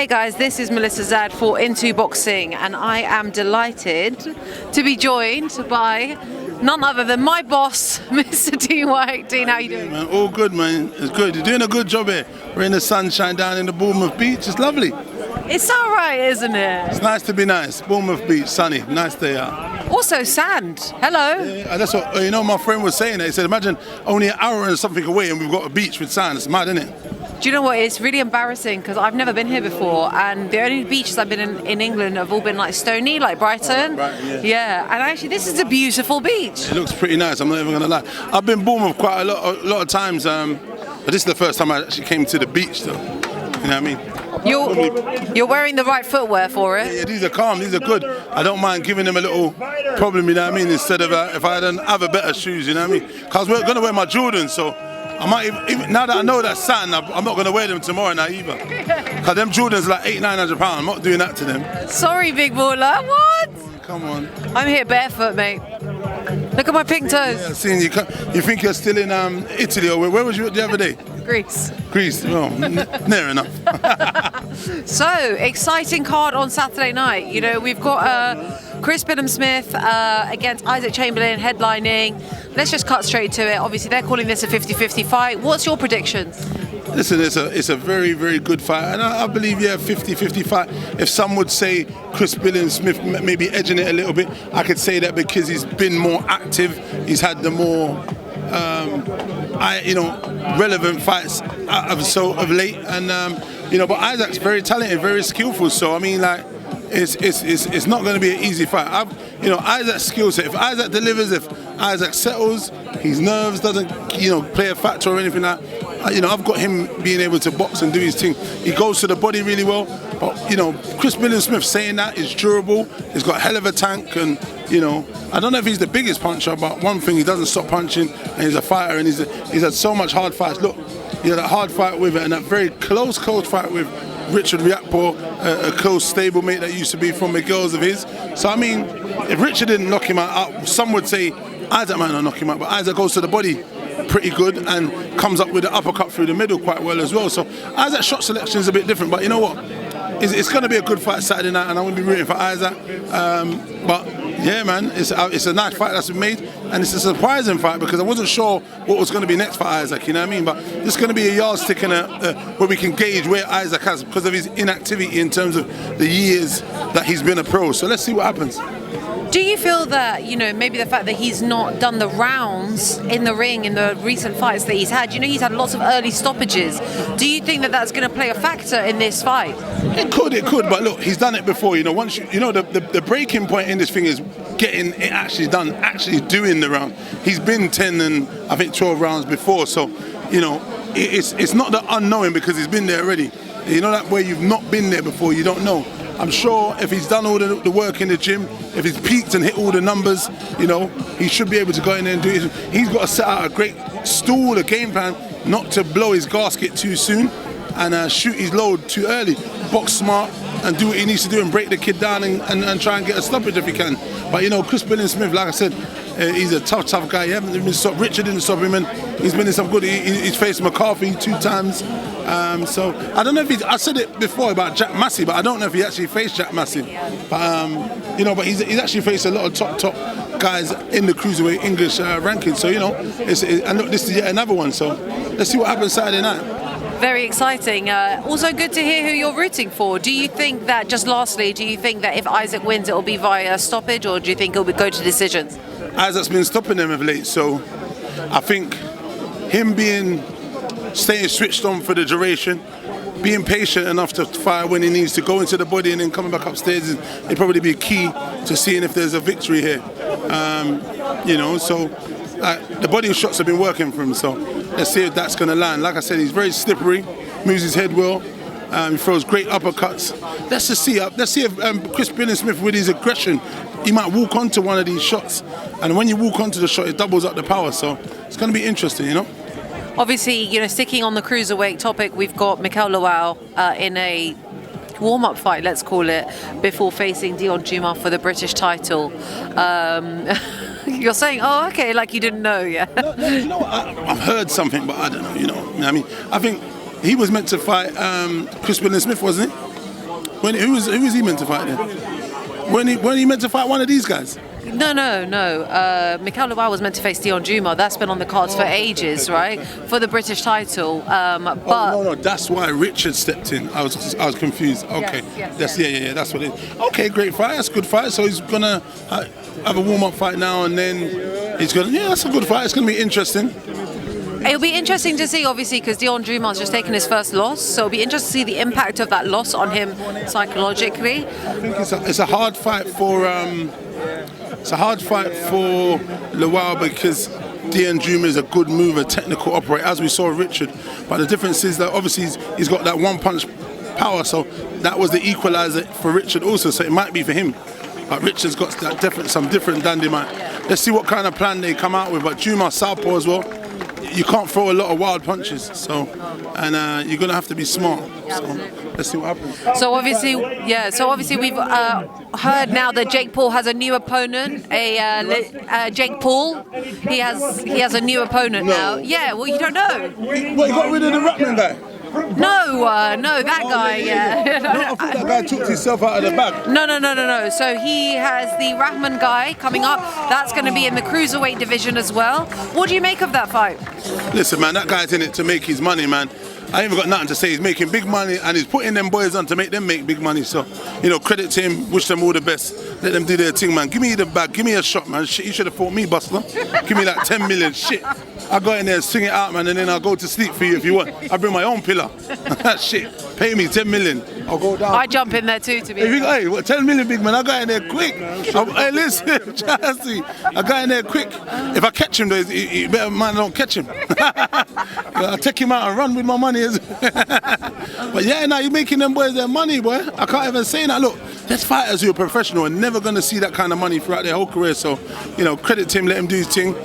Hey guys, this is Melissa Zad for Into Boxing, and I am delighted to be joined by none other than my boss, Mr. Dean Whyte. Dean, how you doing? Man, all good, man. It's good. You're doing a good job here. We're in the sunshine down in the Bournemouth Beach. It's lovely. It's all right, isn't it? It's nice to be nice. Bournemouth Beach, sunny. Nice day out. Also sand. Hello. Yeah, that's what, my friend was saying. He said, imagine only an hour and something away and we've got a beach with sand. It's mad, isn't it? Do you know what? It's really embarrassing because I've never been here before, and the only beaches I've been in England have all been like Stony, like Brighton. Yeah, and actually this is a beautiful beach. It looks pretty nice, I'm not even gonna lie. I've been Bournemouth quite a lot of times, but this is the first time I actually came to the beach though. You know what I mean? You're wearing the right footwear for it. Yeah, these are calm, these are good. I don't mind giving them a little problem, you know what I mean, instead of if I had other better shoes, you know what I mean? Because we're gonna wear my Jordans, so I might even now that I know that's sand, I'm not going to wear them tomorrow night either. Because them Jordans are like £800-900. I'm not doing that to them. Sorry, big baller. What? Come on. I'm here barefoot, mate. Look at my pink toes. Yeah, seeing you think you're still in Italy, or where was you the other day? Greece. Greece, well, near enough. So, exciting card on Saturday night. You know, we've got Chris Eubank against Usyk Chamberlain headlining. Let's just cut straight to it. Obviously, they're calling this a 50-50 fight. What's your predictions? Listen, it's a very, very good fight. And I believe, 50-50 fight. If some would say Chris Eubank maybe edging it a little bit, I could say that because he's been more active. He's had the more relevant fights of late, and but Usyk's very talented, very skillful. So I mean, like, it's not going to be an easy fight. Usyk's skill set. If Usyk delivers, if Usyk settles, his nerves doesn't play a factor or anything like that. I've got him being able to box and do his thing. He goes to the body really well. But Chris Eubank saying that is durable. He's got a hell of a tank, and I don't know if he's the biggest puncher, but one thing, he doesn't stop punching, and he's a fighter, and he's had so much hard fights. Look, he had a hard fight with it, and that very close fight with Richard Riakpo, a close stablemate that used to be from the girls of his. So I mean, if Richard didn't knock him out, some would say Usyk might not knock him out, but Usyk goes to the body pretty good and comes up with the uppercut through the middle quite well as well. So Usyk's shot selection is a bit different, but you know what? It's going to be a good fight Saturday night, and I'm going to be rooting for Usyk. But yeah, man, it's a nice fight that's been made, and it's a surprising fight because I wasn't sure what was going to be next for Usyk. You know what I mean? But it's going to be a yardstick where we can gauge where Usyk has because of his inactivity in terms of the years that he's been a pro. So let's see what happens. Do you feel that, maybe the fact that he's not done the rounds in the ring in the recent fights that he's had, he's had lots of early stoppages. Do you think that that's going to play a factor in this fight? It could, but look, he's done it before. Once the breaking point in this thing is getting it actually done, actually doing the round. He's been 10 and I think 12 rounds before, so it's not the unknowing because he's been there already. That where you've not been there before, you don't know. I'm sure if he's done all the work in the gym, if he's peaked and hit all the numbers, he should be able to go in there and do it. He's got to set out a great stool, a game plan, not to blow his gasket too soon and shoot his load too early. Box smart and do what he needs to do and break the kid down and try and get a stoppage if he can. But Chris Eubank, like I said, he's a tough guy. He hasn't been stopped. Richard didn't stop him, and he's been in some good. He's faced McCarthy 2 times. So I don't know if I said it before about Jack Massey, but I don't know if he actually faced Jack Massey. But but he's actually faced a lot of top guys in the cruiserweight English ranking. So and look, this is yet another one. So let's see what happens Saturday night. Very exciting. Also good to hear who you're rooting for. Do you think that, just lastly, if Usyk wins, it'll be via stoppage, or do you think it'll go to decisions? Usyk's been stopping them of late, so I think him staying switched on for the duration, being patient enough to fire when he needs to, go into the body and then coming back upstairs, it'd probably be key to seeing if there's a victory here. So the body shots have been working for him, so let's see if that's going to land. Like I said, he's very slippery, moves his head well, he throws great uppercuts. Let's see if Chris Eubank with his aggression, he might walk onto one of these shots, and when you walk onto the shot, it doubles up the power, so it's going to be interesting, Obviously, sticking on the cruiserweight topic, we've got Mikel Lawal in a warm-up fight, let's call it, before facing Dion Juma for the British title. You're saying, oh, okay, like you didn't know, yeah? No, I've heard something, but I don't know, I mean, I think he was meant to fight Chris Eubank, wasn't he? Who was he meant to fight then? When he meant to fight one of these guys? No. Mikhail Lawal was meant to face Dion Juma. That's been on the cards for ages, right? For the British title. But no. That's why Richard stepped in. I was confused. Okay. Yes. Yeah. That's what it is. Okay, great fight. That's a good fight. So he's gonna have a warm-up fight now, and then he's gonna. Yeah, that's a good fight. It's gonna be interesting. It'll be interesting to see, obviously, because Dion Juma's just taken his first loss, so it'll be interesting to see the impact of that loss on him psychologically. I think it's a hard fight for Lawal because Dion Juma is a good mover, technical operator, as we saw Richard. But the difference is that obviously he's got that one-punch power, so that was the equalizer for Richard also. So it might be for him. But Richard's got that some different dynamite. Let's see what kind of plan they come out with. But Juma southpaw as well. You can't throw a lot of wild punches, and you're gonna have to be smart. So let's see what happens. So obviously we've heard now that Jake Paul has a new opponent. Jake Paul, he has a new opponent now. Yeah, well you don't know. What, he got rid of the Ratman guy? No, that guy. Yeah. No, I thought that guy took himself out of the bag. No. So he has the Rahman guy coming up. That's going to be in the cruiserweight division as well. What do you make of that fight? Listen, man, that guy's in it to make his money, man. I ain't even got nothing to say. He's making big money and he's putting them boys on to make them make big money. So, credit to him. Wish them all the best. Let them do their thing, man. Give me the bag. Give me a shot, man. Shit, you should have fought me, Bustler. Give me like 10 million. Shit. I go in there, sing it out, man, and then I'll go to sleep for you if you want. I bring my own pillar. Shit. Pay me 10 million. I'll go down. I jump in there too, to be honest. Hey, what, 10 million, big man? I got in there quick. Hey, listen, I got in there quick. If I catch him, though, you better man don't catch him. I'll take him out and run with my money. But yeah, now you're making them boys their money, boy. I can't even say that. Look, there's fighters who are professional and never going to see that kind of money throughout their whole career. So, credit to him, let him do his thing.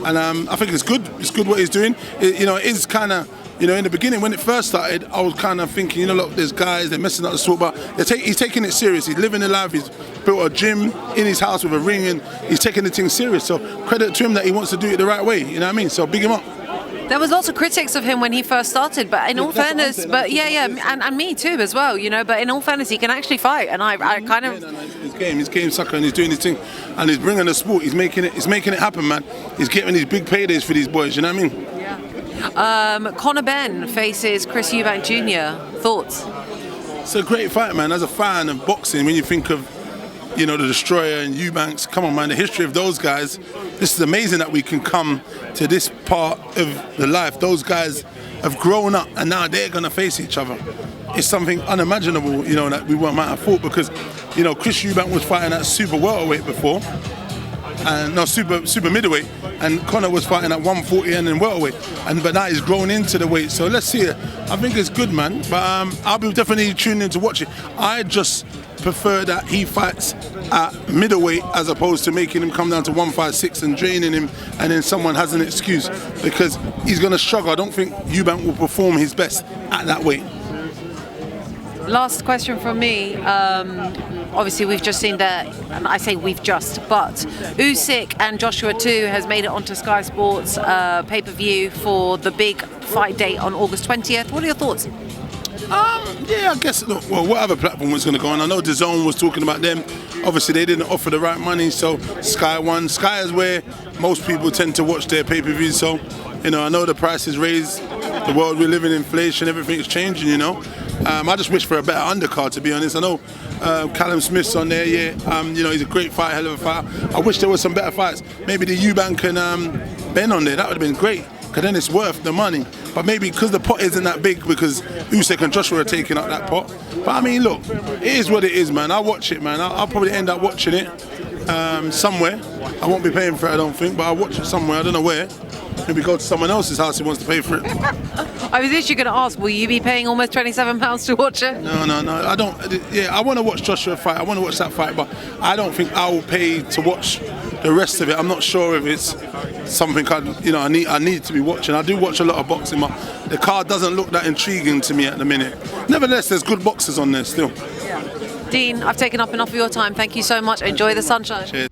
And I think it's good. It's good what he's doing. It is kind of, in the beginning when it first started, I was kind of thinking, look, there's guys, they're messing up the sport, but he's taking it serious. He's living the life. He's built a gym in his house with a ring, and he's taking the thing serious. So credit to him that he wants to do it the right way. You know what I mean? So big him up. There was lots of critics of him when he first started, but in all fairness, and me too as well, but in all fairness, he can actually fight, and I kind of... His game sucker, and he's doing his thing, and he's bringing the sport, he's making it happen, man. He's getting these big paydays for these boys, you know what I mean? Yeah. Conor Benn faces Chris Eubank Jr. Thoughts? It's a great fight, man. As a fan of boxing, when you think of the Destroyer and Eubanks, come on, man, the history of those guys, this is amazing that we can come to this part of the life. Those guys have grown up and now they're going to face each other. It's something unimaginable, that we might have thought, because, Chris Eubank was fighting at super welterweight before, and no, super middleweight, and Conor was fighting at 140 and then welterweight, but now he's grown into the weight. So let's see it. I think it's good, man, but I'll be definitely tuning in to watch it. I just prefer that he fights at middleweight as opposed to making him come down to 156 and draining him, and then someone has an excuse, because he's going to struggle. I don't think Eubank will perform his best at that weight. Last question from me. Obviously, we've just seen that, and I say we've just, but Usyk and Joshua 2 has made it onto Sky Sports pay-per-view for the big fight date on August 20th. What are your thoughts? Yeah, I guess, look, well, what other platform was going to go on? I know DAZN was talking about them. Obviously, they didn't offer the right money, so Sky won. Sky is where most people tend to watch their pay-per-views, so, I know the price is raised. The world we live in, inflation, everything's changing, I just wish for a better undercard, to be honest. I know Callum Smith's on there, he's a great fighter, hell of a fighter. I wish there was some better fights. Maybe the Eubank and Ben on there, that would have been great, because then it's worth the money. But maybe because the pot isn't that big, because Usyk and Joshua are taking up that pot. But I mean, look, it is what it is, man. I'll watch it, man. I'll probably end up watching it somewhere. I won't be paying for it, I don't think, but I'll watch it somewhere, I don't know where. Maybe go to someone else's house who wants to pay for it. I was literally going to ask, will you be paying almost £27 to watch it? No, I don't. Yeah, I want to watch Joshua fight. I want to watch that fight, but I don't think I will pay to watch the rest of it. I'm not sure if it's something I need to be watching. I do watch a lot of boxing, but the card doesn't look that intriguing to me at the minute. Nevertheless, there's good boxers on there still. Dean, I've taken up enough of your time. Thank you so much. Enjoy the sunshine. Cheers.